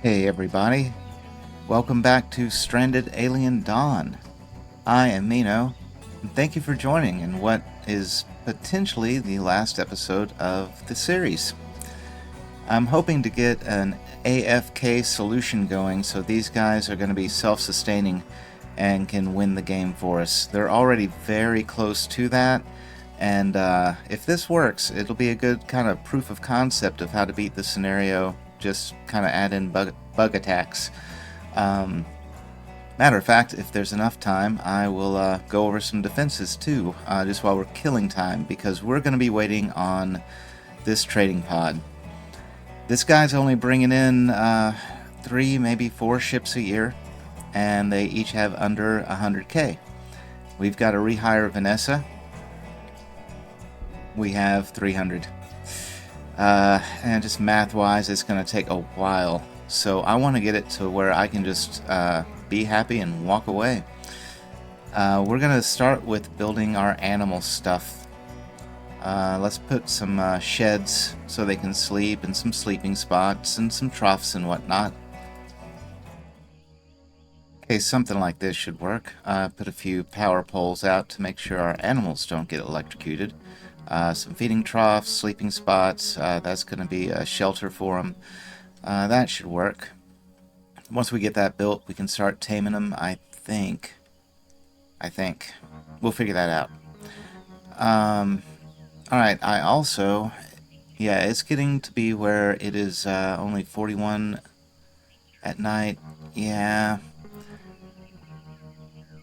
Hey everybody, welcome back to Stranded Alien Dawn. I am Mino, and thank you for joining in what is potentially the last episode of the series. I'm hoping to get an AFK solution going so these guys are going to be self-sustaining and can win the game for us. They're already very close to that, and if this works, it'll be a good kind of proof of concept of how to beat the scenario. Just kind of add in bug attacks. Um, Matter of fact, if there's enough time, I will go over some defenses too, just while we're killing time, because we're going to be waiting on this trading pod. This guy's only bringing in 3, maybe 4 ships a year, and they each have under 100k. We've got to rehire Vanessa. We have 300. And just math-wise, it's going to take a while. So I want to get it to where I can just be happy and walk away. We're going to start with building our animal stuff. Let's put some sheds so they can sleep, and some sleeping spots, and some troughs and whatnot. Okay, something like this should work. Put a few power poles out to make sure our animals don't get electrocuted. Some feeding troughs, sleeping spots, that's going to be a shelter for them. That should work. Once we get that built, we can start taming them, I think. We'll figure that out. Alright, I also... Yeah, it's getting to be where it is only 41 at night. Yeah,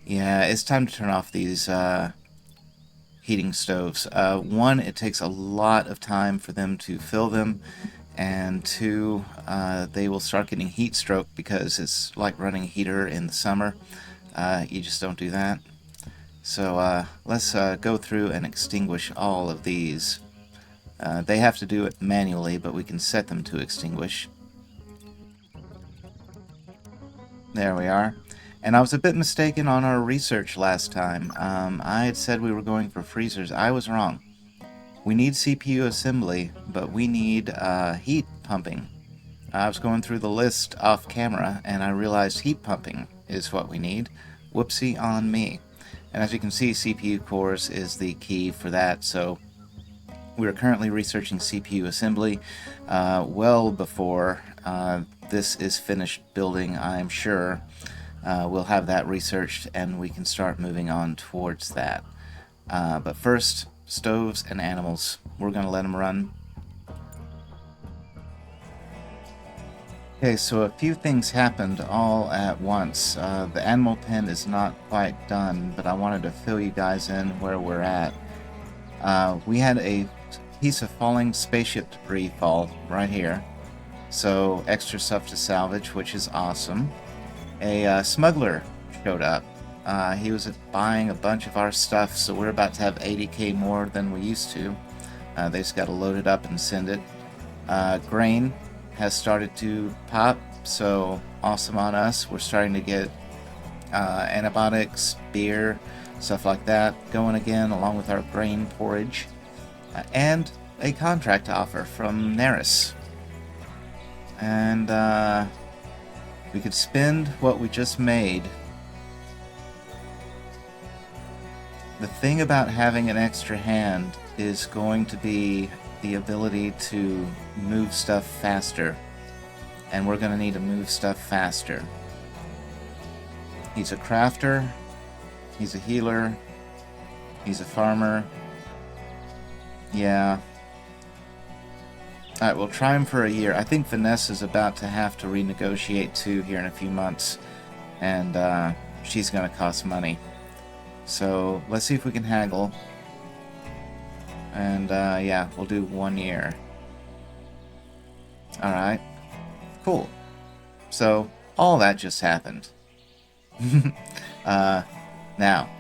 it's time to turn off these heating stoves. One, it takes a lot of time for them to fill them, and 2, they will start getting heat stroke because it's like running a heater in the summer. You just don't do that. So let's go through and extinguish all of these. They have to do it manually, but we can set them to extinguish. There we are. And I was a bit mistaken on our research last time. I had said we were going for freezers. I was wrong. We need CPU assembly, but we need heat pumping. I was going through the list off camera, and I realized heat pumping is what we need. Whoopsie on me. And as you can see, CPU cores is the key for that, so we are currently researching CPU assembly well before this is finished building, I'm sure. We'll have that researched, and we can start moving on towards that. But first, stoves and animals. We're going to let them run. Okay, so a few things happened all at once. The animal pen is not quite done, but I wanted to fill you guys in where we're at. We had a piece of falling spaceship debris fall right here. So extra stuff to salvage, which is awesome. A smuggler showed up. He was buying a bunch of our stuff, so we're about to have 80k more than we used to. They just got to load it up and send it. Grain has started to pop, so awesome on us. We're starting to get antibiotics, beer, stuff like that going again, along with our grain porridge. And a contract offer from Neris. And we could spend what we just made. The thing about having an extra hand is going to be the ability to move stuff faster. And we're going to need to move stuff faster. He's a crafter. He's a healer. He's a farmer. Yeah. Alright, we'll try him for a year. I think Vanessa's about to have to renegotiate too here in a few months. And she's going to cost money. So let's see if we can haggle. And yeah, we'll do 1 year. Alright. Cool. So all that just happened. Now,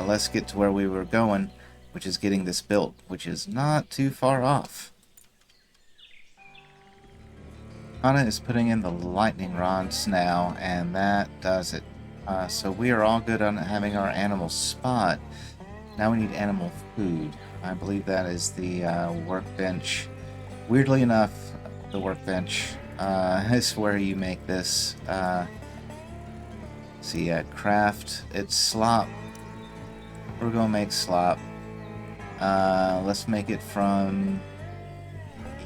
let's get to where we were going, which is getting this built, which is not too far off. Anna is putting in the lightning rods now, and that does it. So we are all good on having our animal spot. Now we need animal food. I believe that is the workbench. Weirdly enough, the workbench is where you make this. See, craft. It's slop. We're gonna make slop. Let's make it from,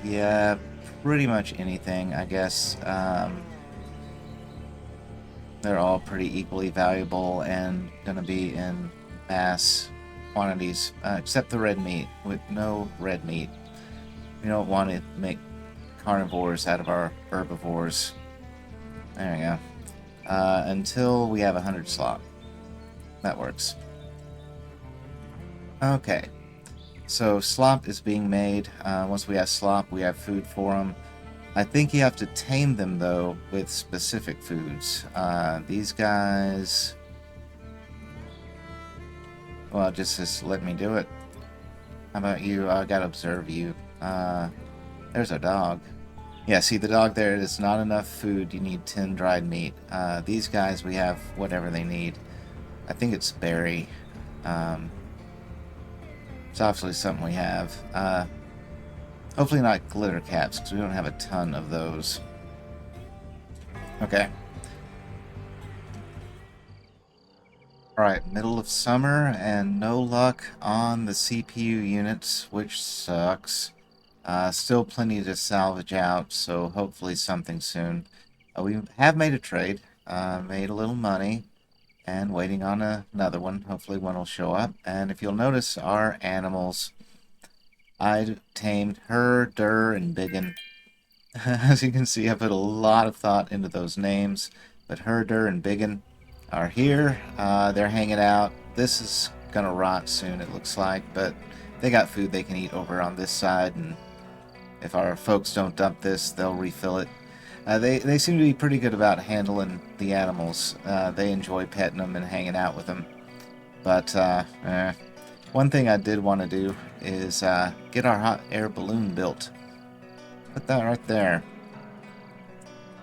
yeah, pretty much anything, I guess. They're all pretty equally valuable and gonna be in mass quantities, except the red meat. With no red meat, we don't want to make carnivores out of our herbivores. There we go. Until we have 100 slop. That works. Okay. So slop is being made. Once we have slop, we have food for them. I think you have to tame them, though, with specific foods. These guys... Well, just let me do it. How about you? I gotta observe you. There's our dog. Yeah, see, the dog there is not enough food. You need 10 dried meat. These guys, we have whatever they need. I think it's berry. It's obviously something we have. Hopefully not glitter caps, because we don't have a ton of those. Okay. Alright, middle of summer, and no luck on the CPU units, which sucks. Still plenty to salvage out, so hopefully something soon. We have made a trade, made a little money, and waiting on another one. Hopefully one will show up. And if you'll notice, our animals, I tamed her, Der, and Biggin. As you can see, I put a lot of thought into those names, but her, Der, and Biggin are here. They're hanging out. This is gonna rot soon, it looks like, but they got food they can eat over on this side, and if our folks don't dump this, they'll refill it. They seem to be pretty good about handling the animals. They enjoy petting them and hanging out with them. But one thing I did want to do is get our hot air balloon built. Put that right there.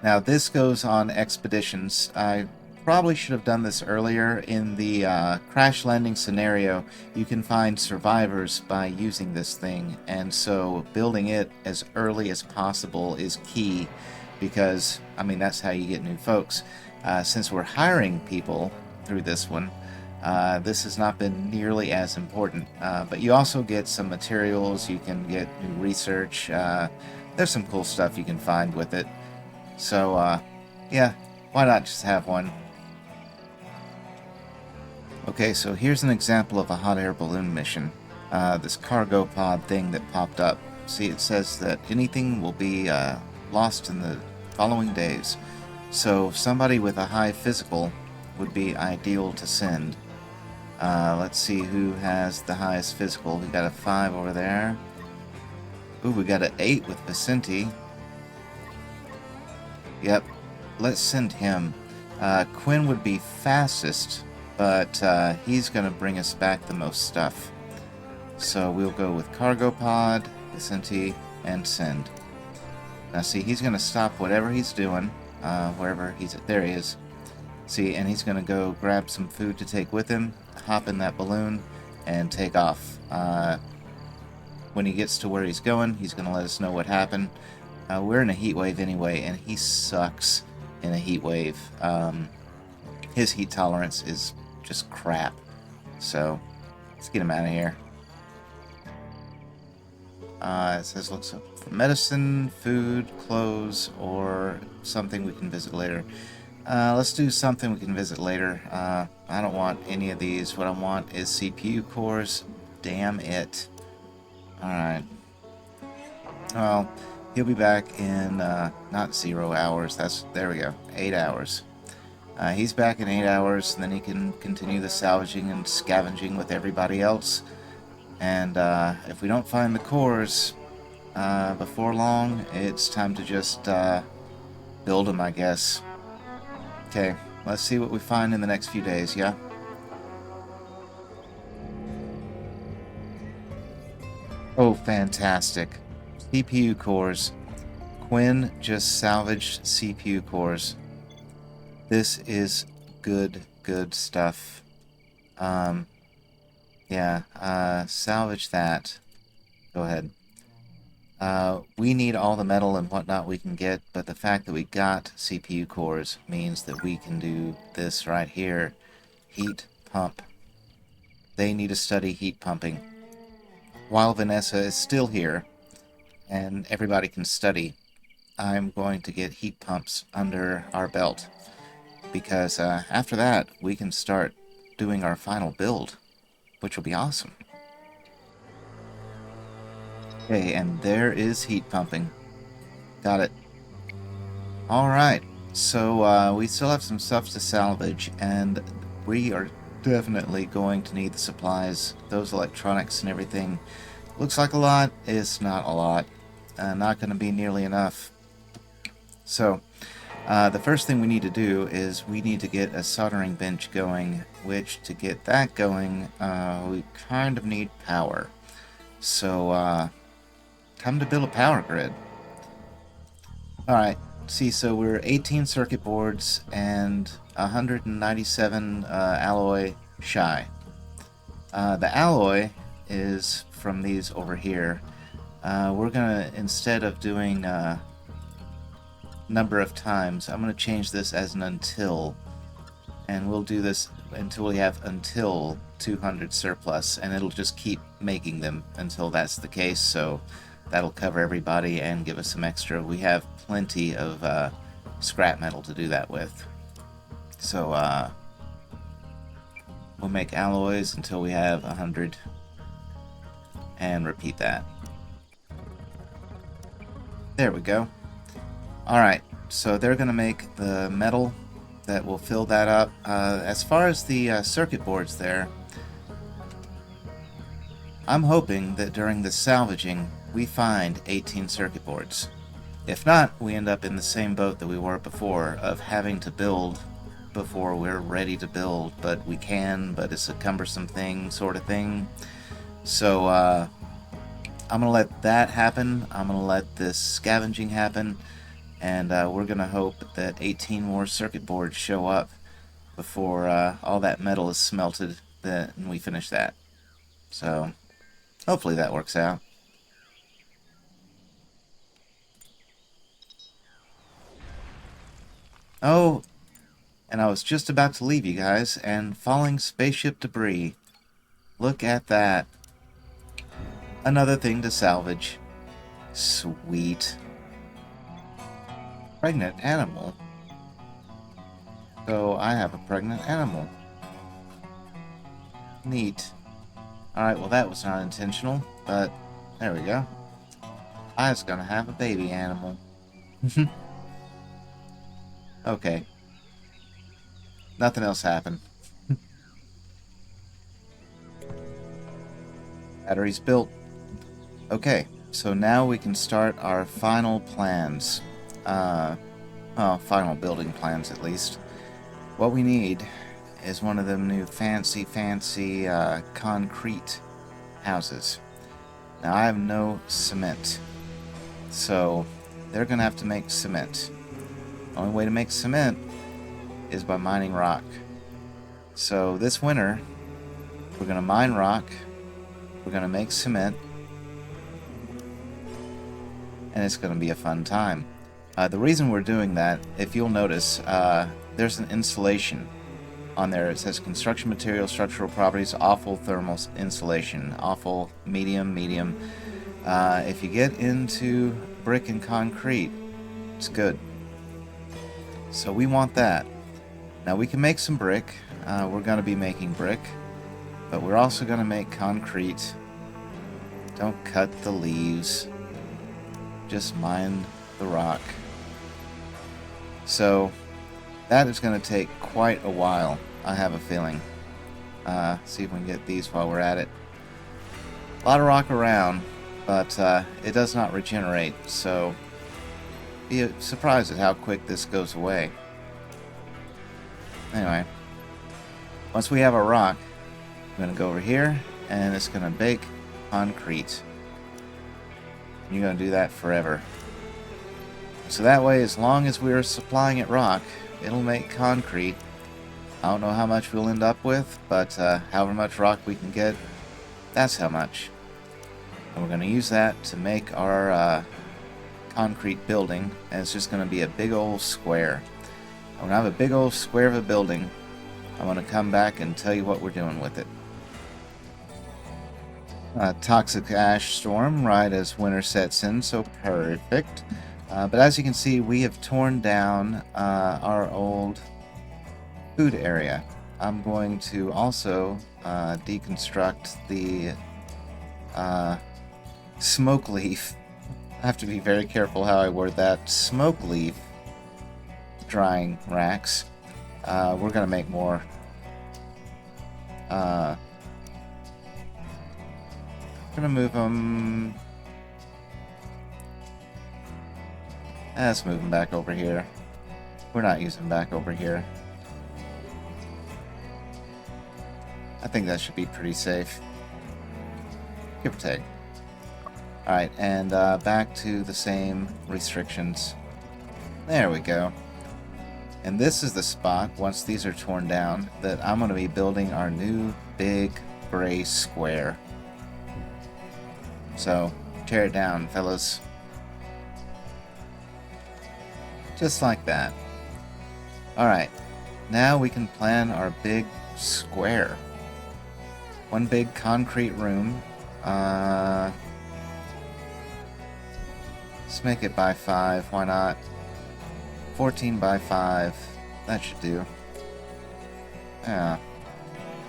Now this goes on expeditions. I probably should have done this earlier. In the crash landing scenario, you can find survivors by using this thing, and so building it as early as possible is key, because, I mean, that's how you get new folks. Since we're hiring people through this one, this has not been nearly as important, but you also get some materials, you can get new research, there's some cool stuff you can find with it. So, yeah, why not just have one? Okay, so here's an example of a hot air balloon mission. This cargo pod thing that popped up. See, it says that anything will be lost in the following days. So somebody with a high physical would be ideal to send. Let's see who has the highest physical. We got a 5 over there. Ooh, we got an 8 with Vicente. Yep, let's send him. Quinn would be fastest, but he's going to bring us back the most stuff. So we'll go with cargo pod, Vicente, and send. Now see, he's going to stop whatever he's doing, wherever he's at. There he is. See, and he's going to go grab some food to take with him, hop in that balloon, and take off. When he gets to where he's going, he's going to let us know what happened. We're in a heat wave anyway, and he sucks in a heat wave. His heat tolerance is just crap. So, let's get him out of here. It says looks for medicine, food, clothes, or something we can visit later. Let's do something we can visit later. I don't want any of these. What I want is CPU cores. Damn it. Alright. Well, he'll be back in, not 0 hours. There we go. 8 hours. He's back in 8 hours, and then he can continue the salvaging and scavenging with everybody else. And if we don't find the cores before long, it's time to just build them, I guess. Okay, let's see what we find in the next few days, yeah? Oh, fantastic. CPU cores. Quinn just salvaged CPU cores. This is good stuff. Yeah, salvage that. Go ahead. We need all the metal and whatnot we can get, but the fact that we got CPU cores means that we can do this right here. Heat pump. They need to study heat pumping. While Vanessa is still here, and everybody can study, I'm going to get heat pumps under our belt. Because after that, we can start doing our final build, which will be awesome. Okay, and there is heat pumping. Got it. Alright, so we still have some stuff to salvage, and we are definitely going to need the supplies, those electronics and everything. Looks like a lot, it's not a lot. Not going to be nearly enough. So, the first thing we need to do is we need to get a soldering bench going, which to get that going, we kind of need power. So, time to build a power grid. Alright, see, so we're 18 circuit boards and 197 alloy shy. The alloy is from these over here. We're gonna, instead of doing number of times, I'm gonna change this as an until, and we'll do this until we have until 200 surplus, and it'll just keep making them until that's the case. So that'll cover everybody and give us some extra. We have plenty of scrap metal to do that with. So we'll make alloys until we have 100 and repeat that. There we go. Alright, so they're going to make the metal that will fill that up. As far as the circuit boards there, I'm hoping that during the salvaging we find 18 circuit boards. If not, we end up in the same boat that we were before, of having to build before we're ready to build, but we can, but it's a cumbersome thing, sort of thing. So, I'm going to let that happen. I'm going to let this scavenging happen, and we're going to hope that 18 more circuit boards show up before all that metal is smelted, and we finish that. So, hopefully that works out. Oh, and I was just about to leave you guys, and falling spaceship debris. Look at that. Another thing to salvage. Sweet. Pregnant animal. So I have a pregnant animal. Neat. Alright, well that was not intentional, but there we go. I was gonna have a baby animal. Okay. Nothing else happened. Batteries built. Okay, so now we can start our final plans. Final building plans at least. What we need is one of them new fancy concrete houses. Now I have no cement, so they're gonna have to make cement. The only way to make cement is by mining rock. So this winter, we're gonna mine rock, we're gonna make cement, and it's gonna be a fun time. The reason we're doing that, if you'll notice, there's an insulation on there. It says construction material, structural properties, awful thermal insulation, awful, medium, medium. If you get into brick and concrete, it's good. So we want that. Now we can make some brick. We're going to be making brick, but we're also going to make concrete. Don't cut the leaves. Just mine the rock. So that is going to take quite a while, I have a feeling. See if we can get these while we're at it. A lot of rock around, but it does not regenerate, so be surprised at how quick this goes away. Anyway, once we have our rock, I'm going to go over here, and it's going to bake concrete. You're going to do that forever. So that way, as long as we're supplying it rock, it'll make concrete. I don't know how much we'll end up with, but however much rock we can get, that's how much. And we're going to use that to make our concrete building, and it's just going to be a big old square. I'm going to have a big old square of a building. I'm going to come back and tell you what we're doing with it. Toxic ash storm right as winter sets in, so perfect. But as you can see, we have torn down our old food area. I'm going to also deconstruct the smoke leaf. I have to be very careful how I word that. Smoke leaf drying racks. We're going to make more. We're going to move them. Let's move them back over here. We're not using them back over here. I think that should be pretty safe. Give or take. Alright, and back to the same restrictions. There we go. And this is the spot, once these are torn down, that I'm going to be building our new big gray square. So, tear it down, fellas. Just like that. Alright, now we can plan our big square. One big concrete room. Let's make it by 5, why not? 14 by 5, that should do. Yeah.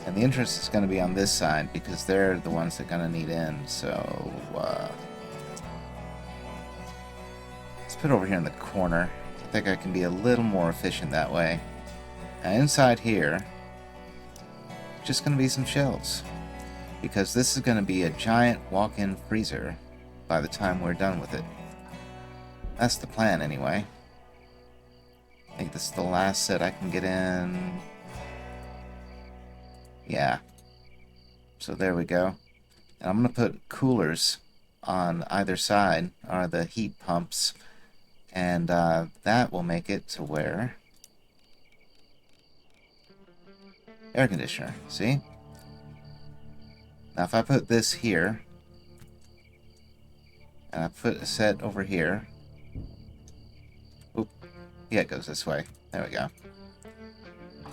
And the entrance is going to be on this side because they're the ones that are going to need in, so let's put it over here in the corner. I think I can be a little more efficient that way. Now inside here, just going to be some shelves, because this is going to be a giant walk-in freezer by the time we're done with it. That's the plan anyway. I think this is the last set I can get in. Yeah. So there we go. And I'm going to put coolers on either side, are the heat pumps, and that will make it to where air conditioner, see? Now if I put this here, and I put a set over here, oop, yeah, it goes this way, there we go.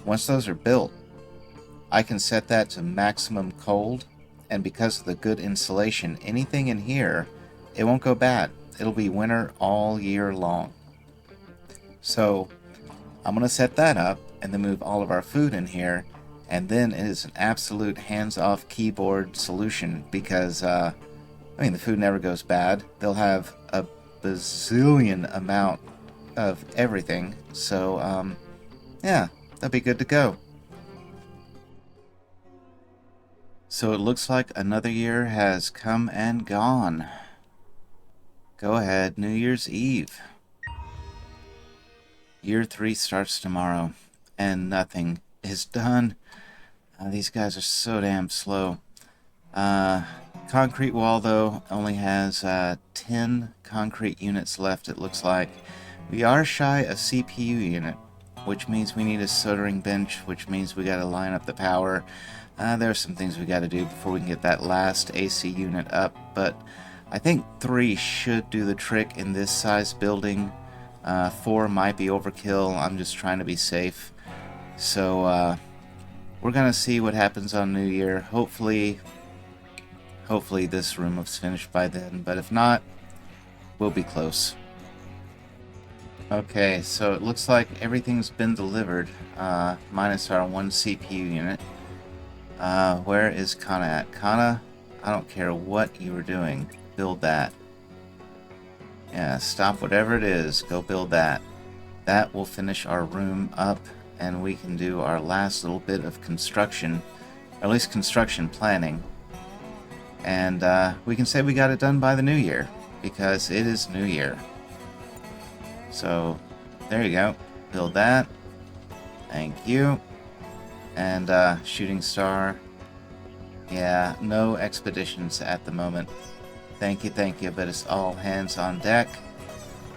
Once those are built, I can set that to maximum cold, and because of the good insulation, anything in here, it won't go bad. It'll be winter all year long. So I'm going to set that up and then move all of our food in here, and then it is an absolute hands-off keyboard solution because, I mean, the food never goes bad. They'll have a bazillion amount of everything, so, yeah, they'll be good to go. So it looks like another year has come and gone. Go ahead, New Year's Eve. Year 3 starts tomorrow, and nothing is done. These guys are so damn slow. Concrete wall, though, only has 10 concrete units left, it looks like. We are shy a CPU unit, which means we need a soldering bench, which means we gotta line up the power. There are some things we gotta do before we can get that last AC unit up, but I think 3 should do the trick in this size building. 4 might be overkill. I'm just trying to be safe. So, we're gonna see what happens on New Year. Hopefully this room is finished by then, but if not, we'll be close. Okay, so it looks like everything's been delivered, minus our 1 CPU unit. Where is Kana at? Kana, I don't care what you were doing. Build that. Yeah, stop whatever it is. Go build that. That will finish our room up, and we can do our last little bit of construction, or at least construction planning. And we can say we got it done by the new year, because it is New Year. So, there you go. Build that. Thank you. And shooting star. Yeah, no expeditions at the moment. Thank you, but it's all hands on deck.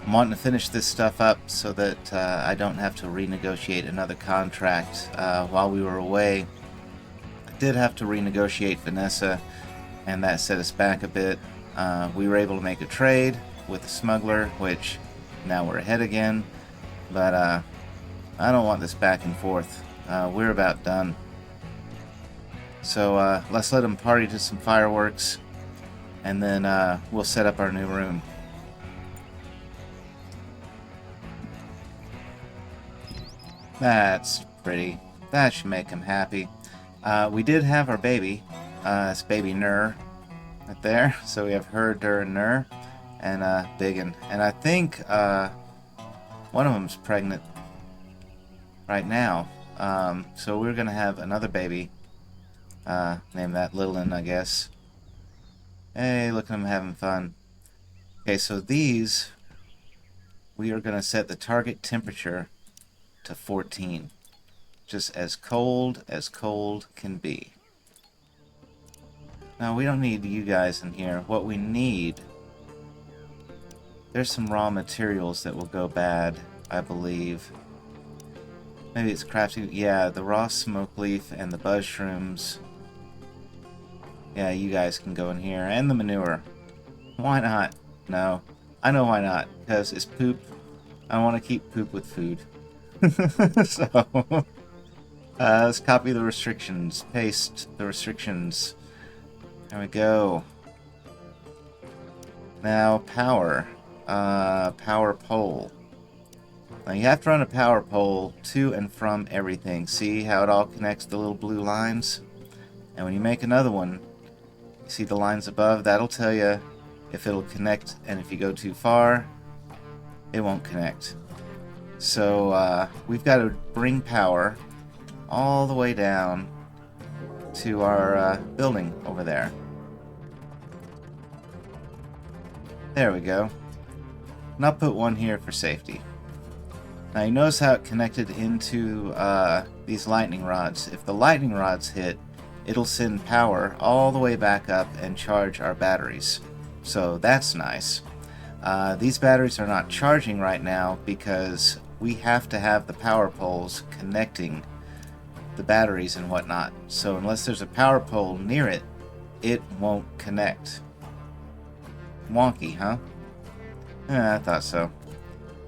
I'm wanting to finish this stuff up so that I don't have to renegotiate another contract. While we were away, I did have to renegotiate Vanessa, and that set us back a bit. We were able to make a trade with the smuggler, which now we're ahead again. But I don't want this back and forth. We're about done. So let's let them party to some fireworks, and then we'll set up our new room. That's pretty. That should make him happy. We did have our baby. It's baby Nur right there. So we have her, Dur, and Nur, and Biggin. And I think one of them's pregnant right now. So we're going to have another baby. Name that Lilin, I guess. Hey, look at them having fun. Okay, so these, we are going to set the target temperature to 14. Just as cold can be. Now, we don't need you guys in here. What we need, there's some raw materials that will go bad, I believe. Maybe it's crafting. Yeah, the raw smoke leaf and the buzz shrooms. Yeah, you guys can go in here. And the manure. Why not? No. I know why not. Because it's poop. I want to keep poop with food. So, let's copy the restrictions. Paste the restrictions. There we go. Now, power. Power pole. Now, you have to run a power pole to and from everything. See how it all connects the little blue lines? And when you make another one, you see the lines above? That'll tell you if it'll connect, and if you go too far, it won't connect. So, we've got to bring power all the way down to our building over there. There we go. And I'll put one here for safety. Now you notice how it connected into these lightning rods. If the lightning rods hit, it'll send power all the way back up and charge our batteries. So that's nice. These batteries are not charging right now because we have to have the power poles connecting the batteries and whatnot. So unless there's a power pole near it, it won't connect. Wonky, huh? I thought so.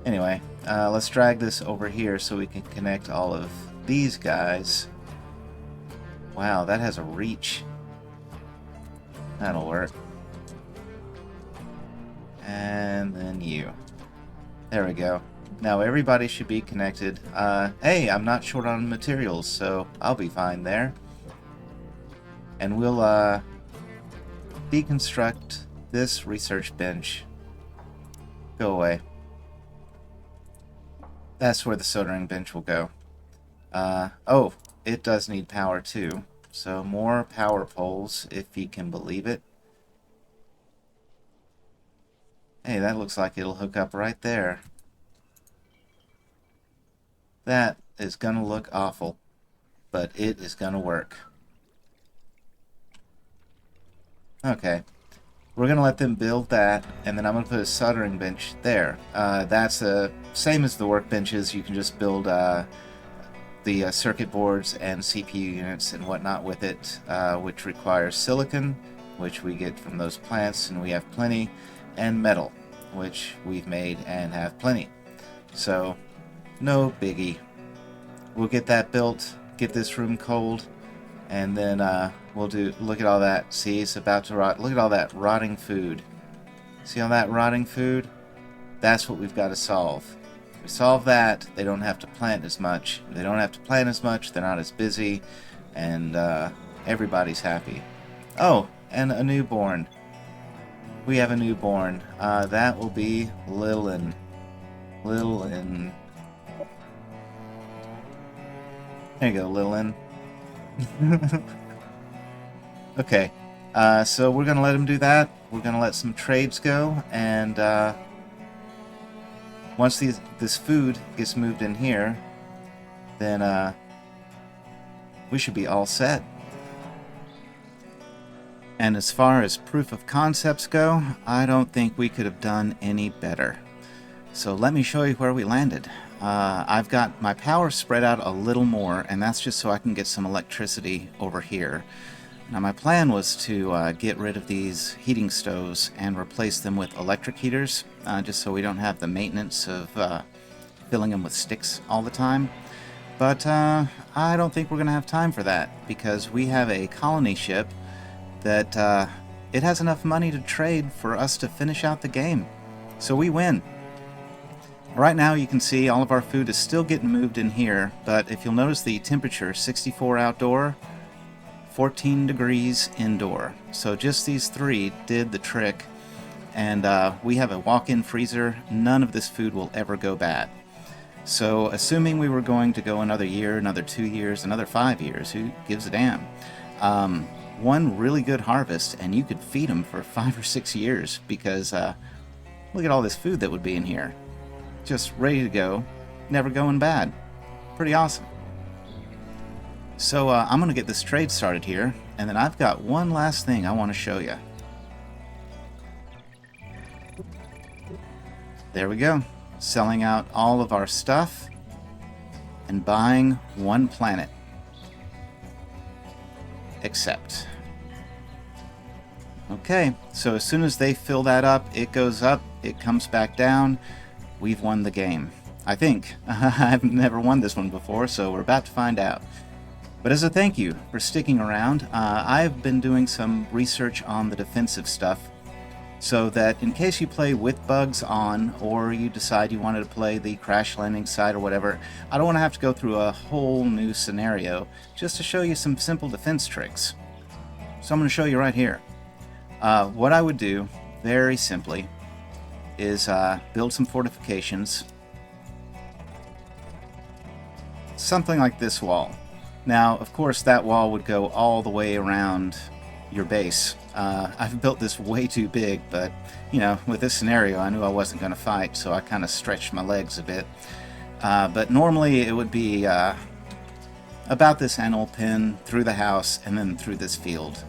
Anyway, let's drag this over here so we can connect all of these guys. Wow, that has a reach. That'll work. And then you. There we go. Now everybody should be connected. Hey, I'm not short on materials, so I'll be fine there. And we'll deconstruct this research bench. Go away. That's where the soldering bench will go. Oh, it does need power too. So more power poles, if you can believe it. Hey, that looks like it'll hook up right there. That is gonna look awful, but it is gonna work. Okay. We're going to let them build that, and then I'm going to put a soldering bench there. That's the same as the workbenches. You can just build the circuit boards and CPU units and whatnot with it, which requires silicon, which we get from those plants, and we have plenty, and metal, which we've made and have plenty. So, no biggie. We'll get that built, get this room cold, and then we'll look at all that. See, it's about to rot. Look at all that rotting food. See all that rotting food? That's what we've got to solve. If we solve that, they don't have to plant as much. If they don't have to plant as much, they're not as busy, and everybody's happy. Oh, and a newborn. We have a newborn. That will be Lilin. Lilin. There you go, Lilin. Okay, so we're going to let him do that. We're going to let some trades go, and once this food gets moved in here, then we should be all set. And as far as proof of concepts go, I don't think we could have done any better. So let me show you where we landed. I've got my power spread out a little more, and that's just so I can get some electricity over here. Now my plan was to get rid of these heating stoves and replace them with electric heaters, just so we don't have the maintenance of filling them with sticks all the time. But I don't think we're going to have time for that, because we have a colony ship that it has enough money to trade for us to finish out the game. So we win. Right now you can see all of our food is still getting moved in here, but if you'll notice the temperature, 64 outdoor, 14 degrees indoor. So just these three did the trick, and we have a walk-in freezer. None of this food will ever go bad. So assuming we were going to go another year, another 2 years, another 5 years, who gives a damn? One really good harvest and you could feed them for 5 or 6 years, because look at all this food that would be in here. Just ready to go, never going bad. Pretty awesome. So I'm going to get this trade started here, and then I've got one last thing I want to show you. There we go. Selling out all of our stuff and buying one planet. Accept. Okay, so as soon as they fill that up, it goes up, it comes back down. We've won the game. I think. I've never won this one before, so we're about to find out. But as a thank you for sticking around, I've been doing some research on the defensive stuff, so that in case you play with bugs on, or you decide you wanted to play the crash landing side or whatever, I don't want to have to go through a whole new scenario, just to show you some simple defense tricks. So I'm going to show you right here. What I would do, very simply, is build some fortifications. Something like this wall. Now, of course, that wall would go all the way around your base. I've built this way too big, but, you know, with this scenario, I knew I wasn't going to fight, so I kind of stretched my legs a bit. But normally it would be about this anvil pin, through the house, and then through this field.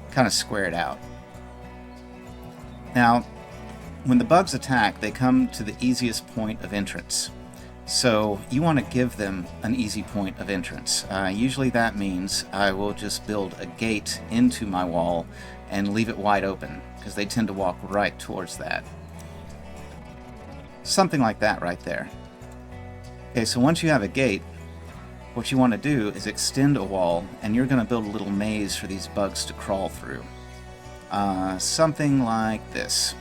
Kind of squared out. Now, when the bugs attack, they come to the easiest point of entrance. So you want to give them an easy point of entrance. Usually that means I will just build a gate into my wall and leave it wide open, because they tend to walk right towards that. Something like that right there. Okay, so once you have a gate, what you want to do is extend a wall, and you're going to build a little maze for these bugs to crawl through. Something like this.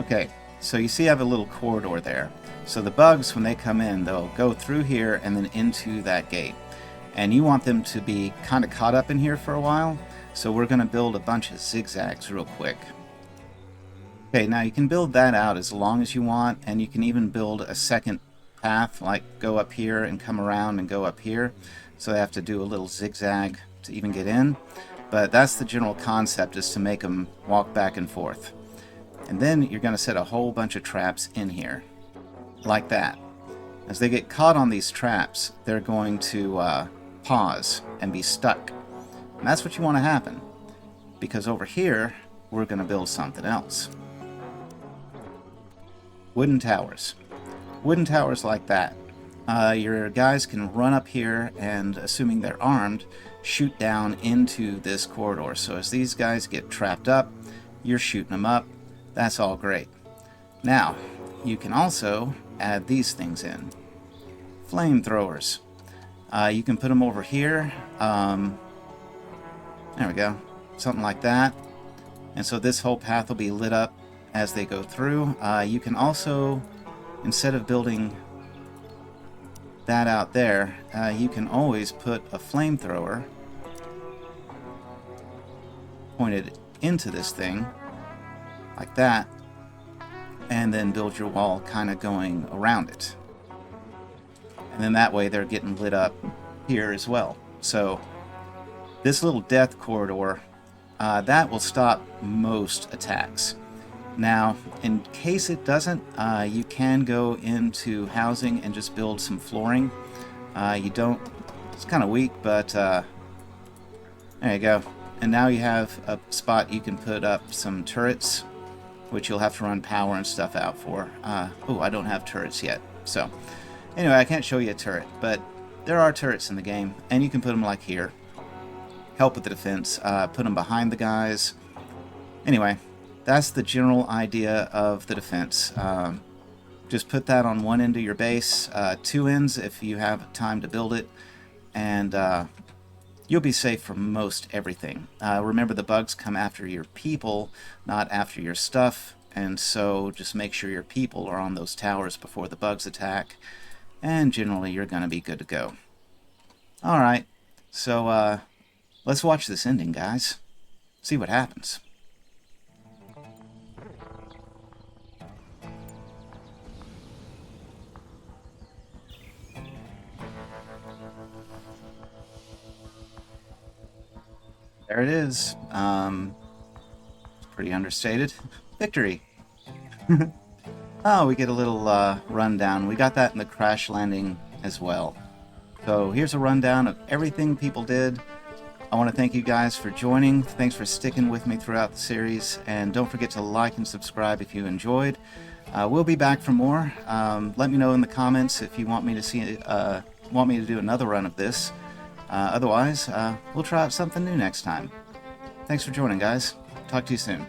Okay. So you see I have a little corridor there. So the bugs, when they come in, they'll go through here and then into that gate. And you want them to be kind of caught up in here for a while. So we're going to build a bunch of zigzags real quick. Okay, now you can build that out as long as you want, and you can even build a second path, like go up here and come around and go up here. So they have to do a little zigzag to even get in. But that's the general concept, is to make them walk back and forth. And then you're going to set a whole bunch of traps in here, like that. As they get caught on these traps, they're going to pause and be stuck. And that's what you want to happen, because over here, we're going to build something else. Wooden towers. Wooden towers like that. Your guys can run up here and, assuming they're armed, shoot down into this corridor. So as these guys get trapped up, you're shooting them up. That's all great. Now, you can also add these things in. Flamethrowers. You can put them over here. There we go. Something like that. And so this whole path will be lit up as they go through. You can also, instead of building that out there, you can always put a flamethrower pointed into this thing, like that, and then build your wall kind of going around it. And then that way they're getting lit up here as well. So this little death corridor, that will stop most attacks. Now, in case it doesn't, you can go into housing and just build some flooring. You don't, it's kind of weak, but there you go. And now you have a spot you can put up some turrets, which you'll have to run power and stuff out for. Oh, I don't have turrets yet. So, anyway, I can't show you a turret, but there are turrets in the game, and you can put them like here. Help with the defense, put them behind the guys. Anyway, that's the general idea of the defense. Just put that on one end of your base, two ends if you have time to build it, and you'll be safe from most everything. Remember, the bugs come after your people, not after your stuff, and so just make sure your people are on those towers before the bugs attack, and generally you're going to be good to go. Alright, so let's watch this ending, guys. See what happens. There it is. Pretty understated. Victory! Oh, we get a little rundown. We got that in the crash landing as well. So here's a rundown of everything people did. I want to thank you guys for joining. Thanks for sticking with me throughout the series. And don't forget to like and subscribe if you enjoyed. We'll be back for more. Let me know in the comments if you want me to do another run of this. Otherwise, we'll try out something new next time. Thanks for joining, guys. Talk to you soon.